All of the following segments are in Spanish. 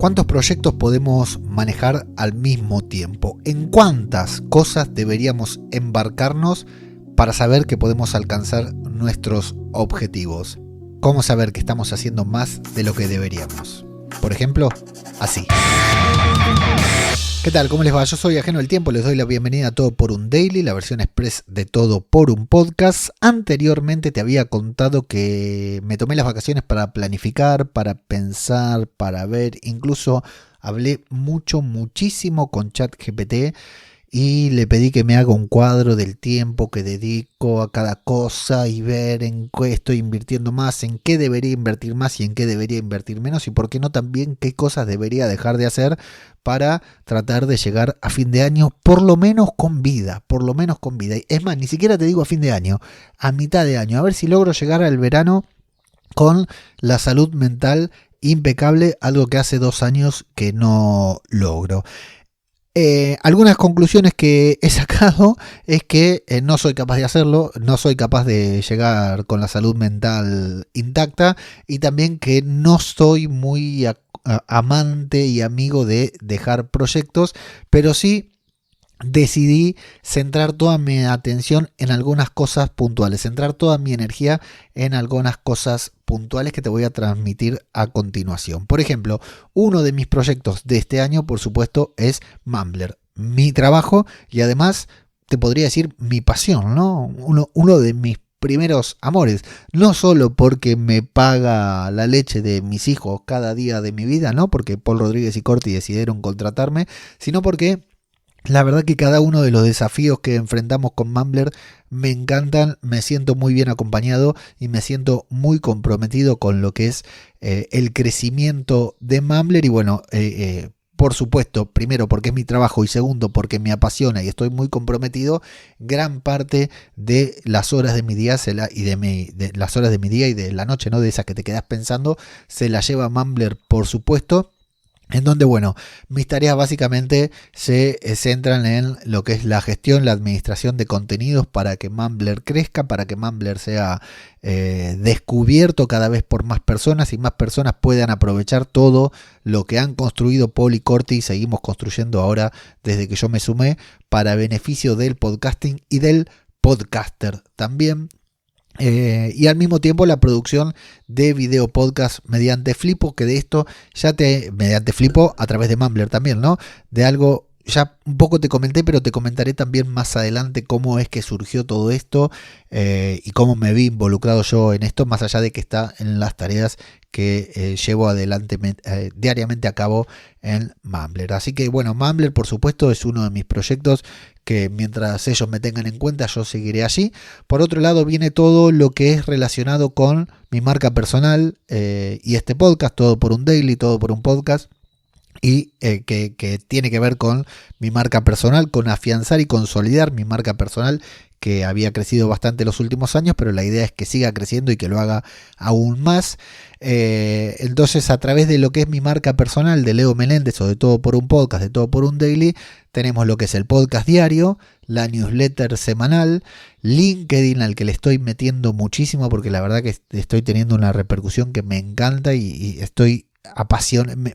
¿Cuántos proyectos podemos manejar al mismo tiempo? ¿En cuántas cosas deberíamos embarcarnos para saber que podemos alcanzar nuestros objetivos? ¿Cómo saber que estamos haciendo más de lo que deberíamos? Por ejemplo, así. ¿Qué tal? ¿Cómo les va? Yo soy Ajeno al Tiempo, les doy la bienvenida a Todo por un Daily, la versión express de Todo por un Podcast. Anteriormente te había contado que me tomé las vacaciones para planificar, para pensar, para ver, incluso hablé muchísimo con ChatGPT y le pedí que me haga un cuadro del tiempo que dedico a cada cosa y ver en qué estoy invirtiendo más, en qué debería invertir más y en qué debería invertir menos, y por qué no también qué cosas debería dejar de hacer para tratar de llegar a fin de año por lo menos con vida. Es más, ni siquiera te digo a fin de año, a mitad de año, a ver si logro llegar al verano con la salud mental impecable, algo que hace 2 años que no logro. Algunas conclusiones que he sacado es que no soy capaz de hacerlo, no soy capaz de llegar con la salud mental intacta, y también que no soy muy amante y amigo de dejar proyectos, pero sí decidí centrar toda mi atención en algunas cosas puntuales, centrar toda mi energía en algunas cosas puntuales que te voy a transmitir a continuación. Por ejemplo, uno de mis proyectos de este año, por supuesto, es Mumbler, mi trabajo y además te podría decir mi pasión, ¿no? Uno de mis primeros amores, no solo porque me paga la leche de mis hijos cada día de mi vida, no porque Paul Rodríguez y Corti decidieron contratarme, sino porque la verdad que cada uno de los desafíos que enfrentamos con Mumbler me encantan, me siento muy bien acompañado y me siento muy comprometido con lo que es el crecimiento de Mumbler. Y bueno, por supuesto, primero porque es mi trabajo y segundo porque me apasiona y estoy muy comprometido, gran parte de las horas de mi día de las horas de mi día y de la noche, ¿no? De esas que te quedas pensando, se la lleva Mumbler, por supuesto. En donde, bueno, mis tareas básicamente se centran en lo que es la gestión, la administración de contenidos para que Mumbler crezca, para que Mumbler sea descubierto cada vez por más personas y más personas puedan aprovechar todo lo que han construido Paul y Corti y seguimos construyendo ahora desde que yo me sumé para beneficio del podcasting y del podcaster también. Y al mismo tiempo la producción de video podcast mediante Flipo, que de esto mediante Flipo a través de Mumbler también, ¿no? De algo ya un poco te comenté, pero te comentaré también más adelante cómo es que surgió todo esto y cómo me vi involucrado yo en esto, más allá de que está en las tareas que llevo adelante diariamente a cabo en Mumbler. Así que bueno, Mumbler por supuesto es uno de mis proyectos que mientras ellos me tengan en cuenta yo seguiré allí. Por otro lado viene todo lo que es relacionado con mi marca personal y este podcast, Todo por un Daily, Todo por un Podcast. Y que tiene que ver con mi marca personal, con afianzar y consolidar mi marca personal, que había crecido bastante los últimos años, pero la idea es que siga creciendo y que lo haga aún más. Entonces, a través de lo que es mi marca personal de Leo Meléndez, o de Todo por un Podcast, de Todo por un Daily, tenemos lo que es el podcast diario, la newsletter semanal, LinkedIn, al que le estoy metiendo muchísimo porque la verdad que estoy teniendo una repercusión que me encanta y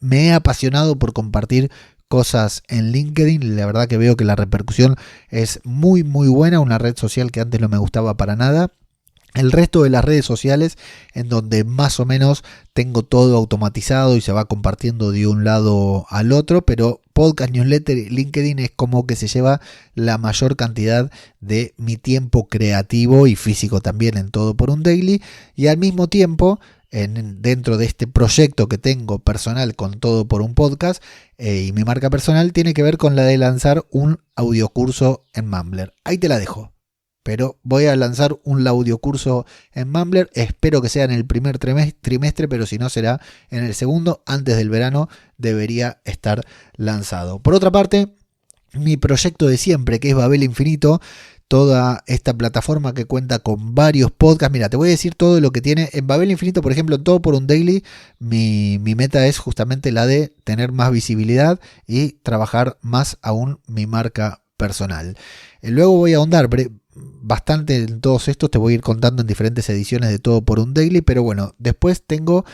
me he apasionado por compartir cosas en LinkedIn. La verdad que veo que la repercusión es muy buena, una red social que antes no me gustaba para nada. El resto de las redes sociales en donde más o menos tengo todo automatizado y se va compartiendo de un lado al otro, pero podcast, newsletter, LinkedIn es como que se lleva la mayor cantidad de mi tiempo creativo y físico también en Todo por un Daily. Y al mismo tiempo, dentro de este proyecto que tengo personal con Todo por un Podcast y mi marca personal, tiene que ver con la de lanzar un audiocurso en Mumbler. Ahí te la dejo. Pero voy a lanzar un audiocurso en Mumbler, espero que sea en el primer trimestre, pero si no será en el segundo, antes del verano debería estar lanzado. Por otra parte, mi proyecto de siempre, que es Babel Infinito, toda esta plataforma que cuenta con varios podcasts. Mira, te voy a decir todo lo que tiene en Babel Infinito. Por ejemplo, Todo por un Daily, mi meta es justamente la de tener más visibilidad y trabajar más aún mi marca personal. Luego voy a ahondar bastante en todos estos, te voy a ir contando en diferentes ediciones de Todo por un Daily, pero bueno, después tengo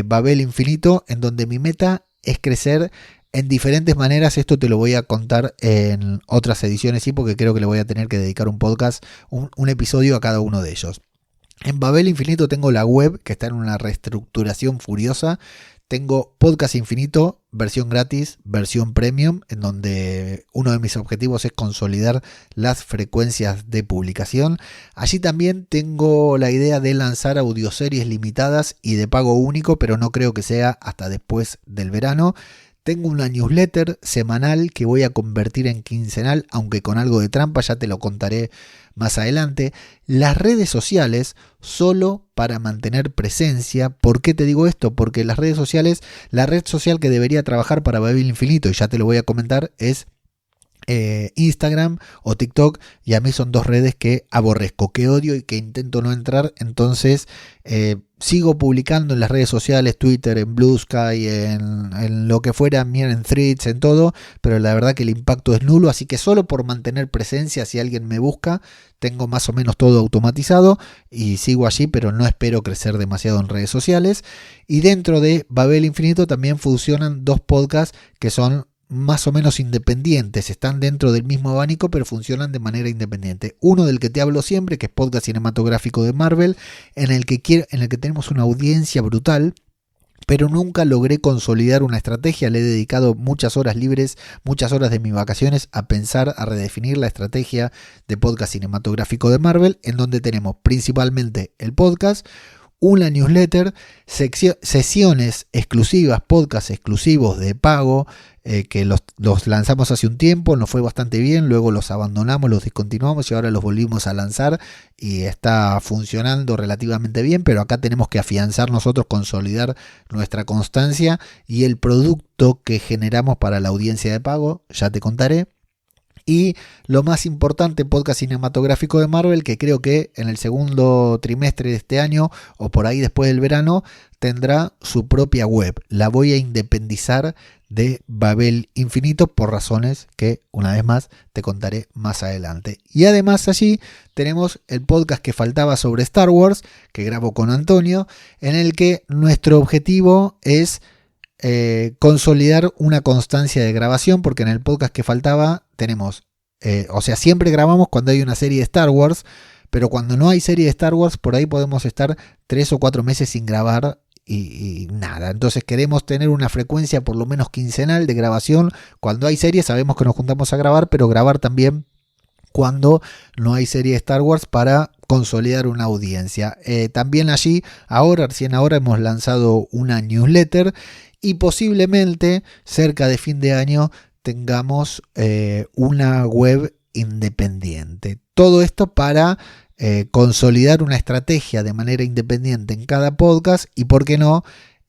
Babel Infinito, en donde mi meta es crecer en diferentes maneras. Esto te lo voy a contar en otras ediciones, sí, porque creo que le voy a tener que dedicar un podcast, un episodio a cada uno de ellos. En Babel Infinito tengo la web que está en una reestructuración furiosa. Tengo Podcast Infinito, versión gratis, versión premium, en donde uno de mis objetivos es consolidar las frecuencias de publicación. Allí también tengo la idea de lanzar audioseries limitadas y de pago único, pero no creo que sea hasta después del verano. Tengo una newsletter semanal que voy a convertir en quincenal, aunque con algo de trampa, ya te lo contaré más adelante. Las redes sociales solo para mantener presencia. ¿Por qué te digo esto? Porque las redes sociales, la red social que debería trabajar para Babel Infinito, y ya te lo voy a comentar, es Instagram o TikTok, y a mí son dos redes que aborrezco, que odio y que intento no entrar. Entonces sigo publicando en las redes sociales, Twitter, en Blue Sky, en lo que fuera, en Threads, en todo, pero la verdad que el impacto es nulo, así que solo por mantener presencia, si alguien me busca, tengo más o menos todo automatizado y sigo allí, pero no espero crecer demasiado en redes sociales. Y dentro de Babel Infinito también funcionan dos podcasts que son más o menos independientes, están dentro del mismo abanico pero funcionan de manera independiente. Uno del que te hablo siempre, que es Podcast Cinematográfico de Marvel, en el que tenemos una audiencia brutal, pero nunca logré consolidar una estrategia. Le he dedicado muchas horas libres, muchas horas de mis vacaciones a pensar, a redefinir la estrategia de Podcast Cinematográfico de Marvel, en donde tenemos principalmente el podcast, una newsletter, sesiones exclusivas, podcasts exclusivos de pago, que los lanzamos hace un tiempo, nos fue bastante bien, luego los abandonamos, los discontinuamos y ahora los volvimos a lanzar y está funcionando relativamente bien, pero acá tenemos que afianzar nosotros, consolidar nuestra constancia y el producto que generamos para la audiencia de pago, ya te contaré. Y lo más importante, Podcast Cinematográfico de Marvel, que creo que en el segundo trimestre de este año o por ahí después del verano tendrá su propia web. La voy a independizar de Babel Infinito por razones que una vez más te contaré más adelante. Y además allí tenemos el podcast que faltaba sobre Star Wars, que grabo con Antonio, en el que nuestro objetivo es consolidar una constancia de grabación, porque en el podcast que faltaba tenemos, siempre grabamos cuando hay una serie de Star Wars, pero cuando no hay serie de Star Wars, por ahí podemos estar 3 o 4 meses sin grabar y nada. Entonces queremos tener una frecuencia por lo menos quincenal de grabación. Cuando hay serie sabemos que nos juntamos a grabar, pero grabar también cuando no hay serie de Star Wars para consolidar una audiencia. También allí, recién ahora hemos lanzado una newsletter y posiblemente cerca de fin de año tengamos una web independiente. Todo esto para consolidar una estrategia de manera independiente en cada podcast y, ¿por qué no?,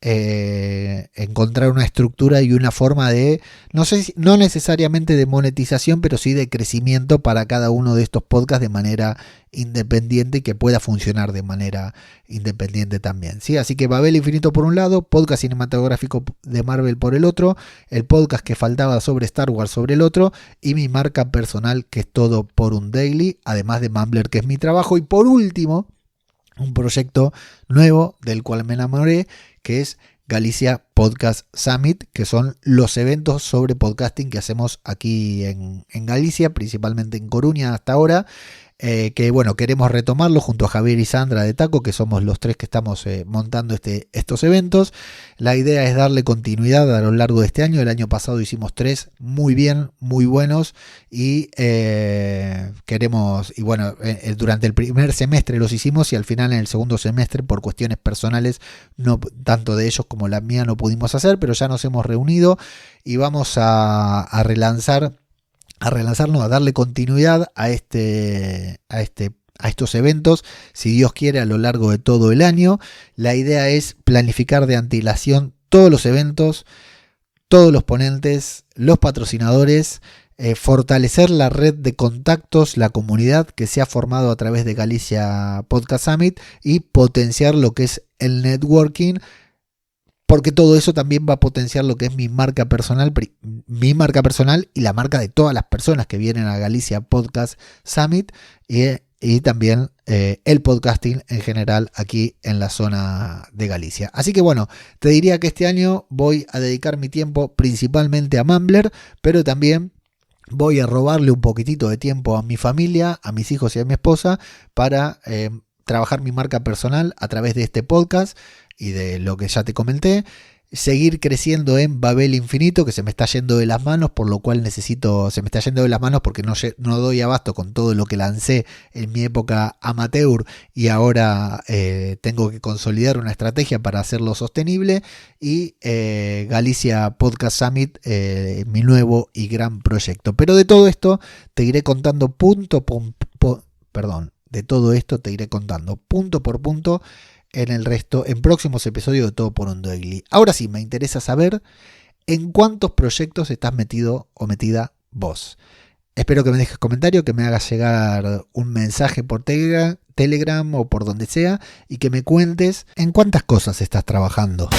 encontrar una estructura y una forma de, no necesariamente de monetización, pero sí de crecimiento para cada uno de estos podcasts de manera independiente y que pueda funcionar de manera independiente también, ¿sí? Así que Babel Infinito por un lado, Podcast Cinematográfico de Marvel por el otro, el podcast que faltaba sobre Star Wars sobre el otro y mi marca personal, que es Todo por un Daily, además de Mumbler, que es mi trabajo, y por último un proyecto nuevo del cual me enamoré, que es Galicia Podcast Summit, que son los eventos sobre podcasting que hacemos aquí en Galicia, principalmente en Coruña hasta ahora, que bueno, queremos retomarlo junto a Javier y Sandra de Taco, que somos los tres que estamos montando estos eventos. La idea es darle continuidad a lo largo de este año. El año pasado hicimos 3 muy bien, muy buenos y queremos, y bueno, durante el primer semestre los hicimos y al final en el segundo semestre por cuestiones personales, no tanto de ellos como la mía, no pudimos hacer, pero ya nos hemos reunido y vamos a darle continuidad a estos eventos, si Dios quiere, a lo largo de todo el año. La idea es planificar de antelación todos los eventos, todos los ponentes, los patrocinadores, fortalecer la red de contactos, la comunidad que se ha formado a través de Galicia Podcast Summit y potenciar lo que es el networking, porque todo eso también va a potenciar lo que es mi marca personal y la marca de todas las personas que vienen a Galicia Podcast Summit. y también el podcasting en general aquí en la zona de Galicia. Así que bueno, te diría que este año voy a dedicar mi tiempo principalmente a Mumbler, pero también voy a robarle un poquitito de tiempo a mi familia, a mis hijos y a mi esposa para trabajar mi marca personal a través de este podcast y de lo que ya te comenté. Seguir creciendo en Babel Infinito, que se me está yendo de las manos, por lo cual se me está yendo de las manos porque no doy abasto con todo lo que lancé en mi época amateur y ahora tengo que consolidar una estrategia para hacerlo sostenible. Y Galicia Podcast Summit, mi nuevo y gran proyecto. Pero de todo esto te iré contando punto por punto en próximos episodios de Todo por un Daily. Ahora sí, me interesa saber en cuántos proyectos estás metido o metida vos. Espero que me dejes comentario, que me hagas llegar un mensaje por Telegram o por donde sea y que me cuentes en cuántas cosas estás trabajando.